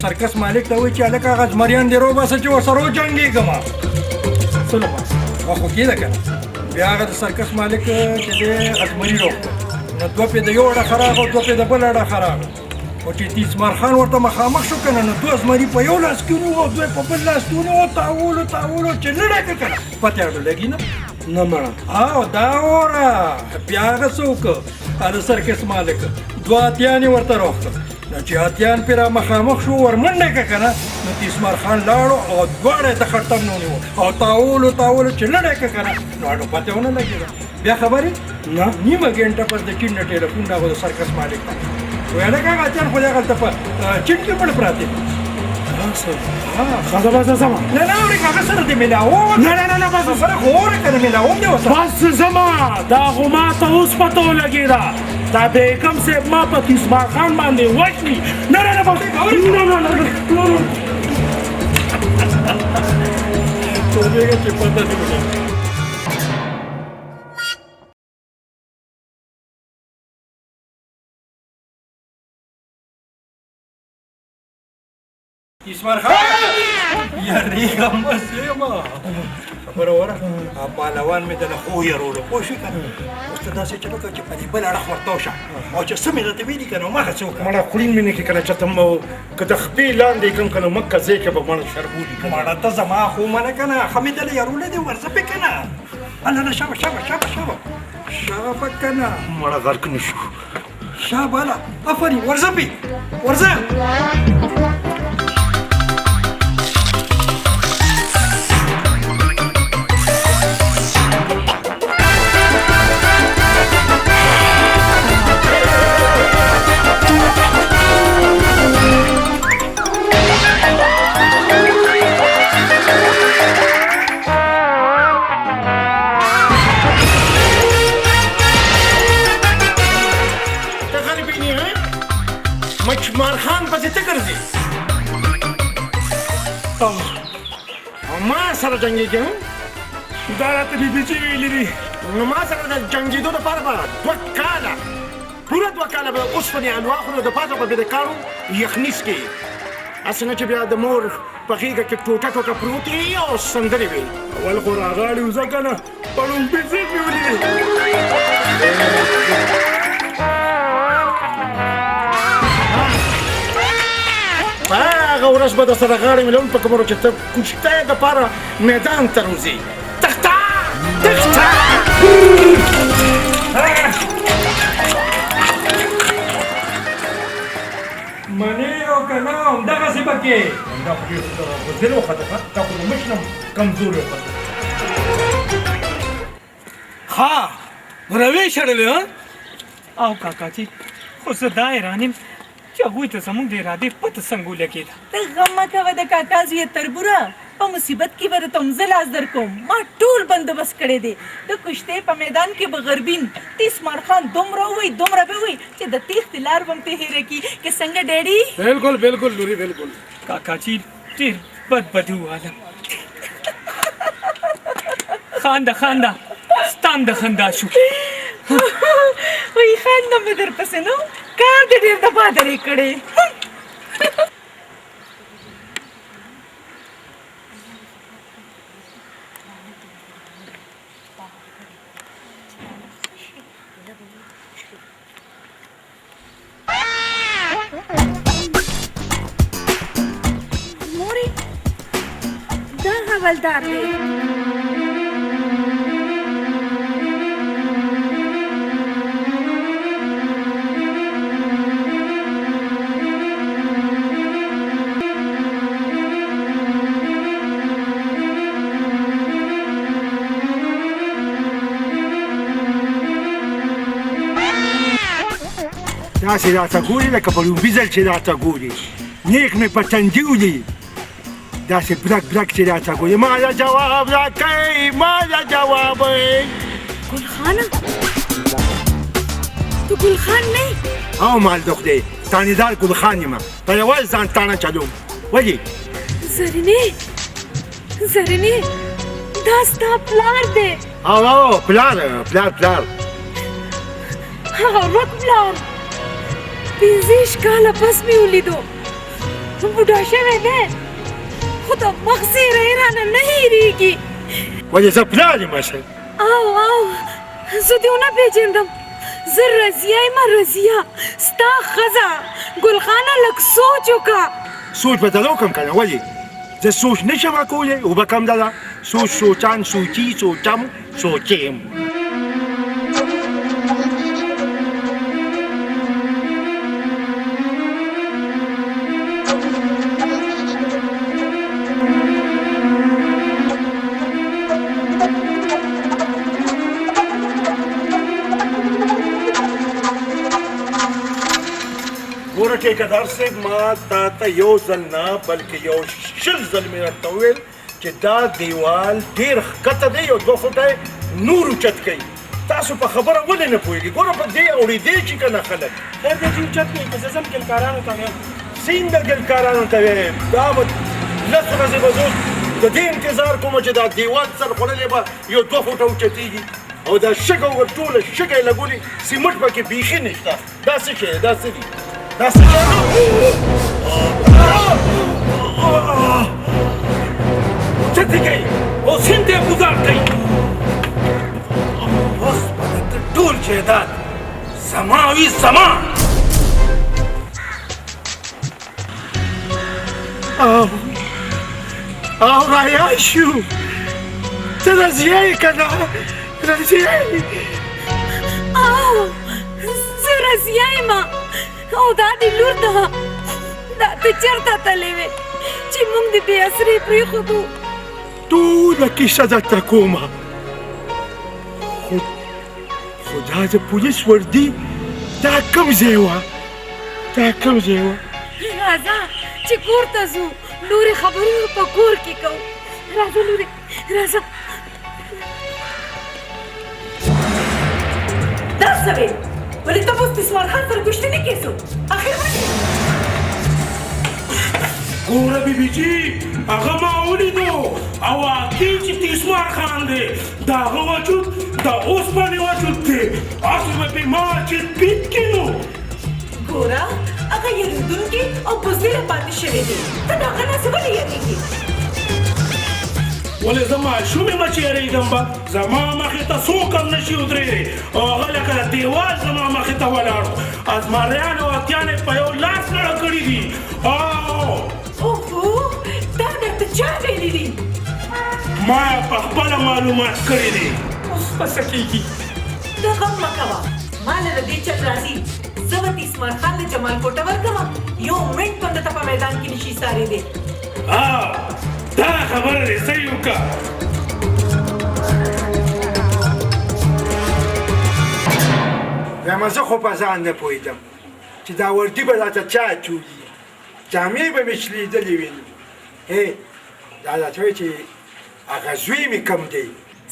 سرکس مالک ته وایي چې هلکه هغه زمریان دې روباسه چې ورسره وجنګېږم څه خو کېده که نه بیا هغه د سرکس مالک چې دی ازمري روغ نو دوه پې د یو اړخه راغه او دوه پې د بل اړخه راغه خو چې تیسمار خان ورته مخامخ شو که نه نو دوه زمري په یو لاس کې ونیو او دوی په بل لاس کې ونیو تاولو چې لړه که که نه پتې ورته لګي نه مړه او دا وره بیا هغه څه وکړه د سرکس مالک دوه اتیان یې ورته روغ کړه نو چې اتیان پې را مخامخ شو ورمنډه که که نه نو تیسمار خان لاړو او دواړه یې د خټم نه ونیو او تاولو چې لړه که که نه نو هغه پتې ونه لګېده بیا خبرې نه نیمه ګنټه پس د چین نه ټېلیفون راغو د سرکس مالک ته ویل هغه اتیان خو دغلته په چین کې پړ پراته خزه بس زما نه اورې هغه سره دې ملاوم نه بس سره خو اورې که نه ملاوم دی ورسره بس زما دا خو ما ته اوس پته ولګېده دا بیګم صاحب ما په تیسمار خان باندې وژني نه بس پوهېږه چې پته دې ولګي تیسمار خان یارېږم بس یم خبره وره پهلوان مې دله خو یرولو پوه شوې که نه اوس ته داسې چلو کوه چې په دې بل اړخ ورته وشه او چې څه مې درته ویلي که نه هماغه څه وکړه مړه خورین مې نه کړي که نه چېرته که د خپې لاندې کړم که نه مکه ځای کې به مړه شربولي مړه ته زما خو منه که نه ښه مې دله یرولی دی ورځه پې که نه هله شابه که نه مړه غرق نه شو شابه هله افرین ورځه پې ورځه مچمار خان پسې ته ګرځې ما سره جنګېږې دا راته بیبیچي ویلي دي نو ما سره د جنګېدو دپاره به پوره 2 کاله به اوسپنې حلوا خورو د پاسه به د کاڼو یخني څکې هسې نه چې بیا د مور په غېږه کې ټوټه پروت وي او سندرې وي اول خو راغاړې وځه که نه پړومبې ځل مې ولیدې هغه ورځ به درسره غاړې مې لون په کومرو چې ته کوچتی دپاره میدان ته روځې تخته منې او که نه همدغسې به کې دا خو ډېر بزدل وخته دا خو د مشنم کمزوري وخته ها روی شړلې او کاکا جي خو زه دا حیران یم چې هغوی ته زموږ د ارادې پته څنګه ولګېده ته غم مه کوه د کاکا زویه تربوره په مصیبت کې به درته هم زه لاس در کوم ما ټول بندوبست کړی دی د کشتۍ په میدان کې به غربین تیسمار خان دومره به وایي چې د تیښتې لار به هم ترې هېره کړي که څنګه ډیډي بالکل لوري بالکل کاکا جي ډېر بد وواله خانده ستان د خندا شو وایي خاندم مې درپسې نو کار دې ډېر دفعه درې کړی مورې دا حوالدار دی داسې راته ګوري لکه په لوبي ځل چې راته ګوري نیک مې په تندي ولي داسې برک چې راته ګوري ما له جواب راکئ ګلخانه تو ګلخان نه یې او مالدوخ دی تانیدار ګلخان یم په یوازې ځان تانه چلوم ولې زرینې دا ستا پلار دی او پلار هغه ورک پلار 15 کاله پس مې ولیدو بوډا شوی دی خو د مغز یې رانه نه هېرېږي. ولې زه پلار یم اصل. او زه دې ونه پېژندم. زه رضیه یم رضیه ستا ښځه. ګلخانه لږ سوچ وکړه. سوچ به در وکړم که نه ولې زه سوچ نه شم کولی اوبه کم ده ده سوچ سوچان سوچي سوچم سوچیم. ګوره ټیکهدار صاحب ما تا ته یو ځل نه بلکې یو شل ځل مې درته وویل چې دا دیوال ډېر ښکته دی یو 2 فوټه یې نور اوچت کوي. تاسو په خبره ولې نه پوهېږئ؟ ګوره په دې اورېدې چې که نه خلک خیر دی چې اوچت کوي که زه ځم ګلکارانو ته وایم. څنګه ګلکارانو ته وایم؟ دا به 10 ورځې به زه د دې انتظار کوم چې دا دیوال سر خوړلی به یو 2 فوټه اوچتېږي او دا شګه ور ټوله شګه یې لګولې سیمټ پکې بیخي نشته. دا څه شی دا څه دي؟ څه دې کوي؟ اوس هند یې ګزار کوي. اوس به د ټول جایداد زما وي زما. او رایاد شو ته رضیه یې که نه رضیه یې؟ او زه رضیه یم او دا دې لور ده. دا ته چېرته تللی وې چې موږ دې بې اسرې پرېښودو؟ ټوله کیسه درته کومه خو دا د پولیس وردي دا کوم ځای وه؟ دا کوم ځای وه؟ راځه چې کور ته ځو. نورې خبرې په کور کې کوو. راځه لورې راځه. دا څه وې؟ ولې ته اوس تسمار خان سره کشتي نه کېږو؟ اخر ولې؟ ګوره بیبي جي هغه ما ولیدو او واقعي چې تیسمار خان دی د هغه وجود د اوسپنې وجود دی. هسې به بیمار چې پیت کینو. ګوره هغه یېرېدونکي او بزدله پاتې شوی دی. ته د هغه نه څه ولې یېرېږې؟ ولې زه ماشوم یم چې یېرېږم به زما مخې ته څوک هم نشي ودرېدی او هغه لکه د دیوال زما مخې ته ولاړ و. ازمریان او اتیان یې په یو لاس لړه کړي دي. اوهو دا درته چا ویلي دي؟ ما یې په خپله معلومات کړي دي. اوس به څه کېږي؟ ته غم مه کوه ما نه د دې چل راځي. زه به تیسمار خان له جمال کوټه ورکوم. یو منټ هم درته په میدان کې نشي ایسارېدی. دا خبره دې صحیح وکړه. وایم زه خو په ځان نه پوهېدم چې دا وردي به راته چا اچولي جامې به مې چلیدلې وي. دا راته وایي چې هغه زوی مې کم دی.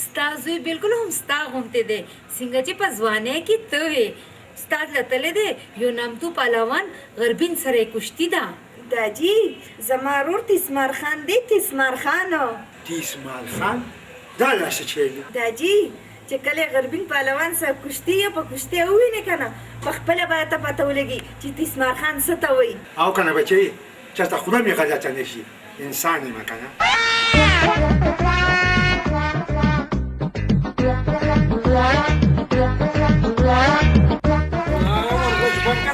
ستا زوی بلکل هم ستا غوندې دی څنګه چې په ځوانۍ کې ته وې. ستا تللی دی یو نامتو پهلوان غربین سره یې کشتي ده. داجی زما ورور تیسمار خان دی. تیسمار خانو تیسمار خان دا داسې چی دی؟ داجی چې کله غربین پهلوان سره کشتي یا په کشتۍ ووینې که نه پخپله به ته پته ولګي چې تیسمار خان څه ته وایي. او که نه بچی چېرته خوله مې غلطه نه شي انسان یم که نه.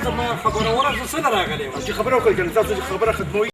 زما خبره ورسه څه نه راغلی وه؟ چې خبره وکړئ که نه تاسو چې خبره ختموي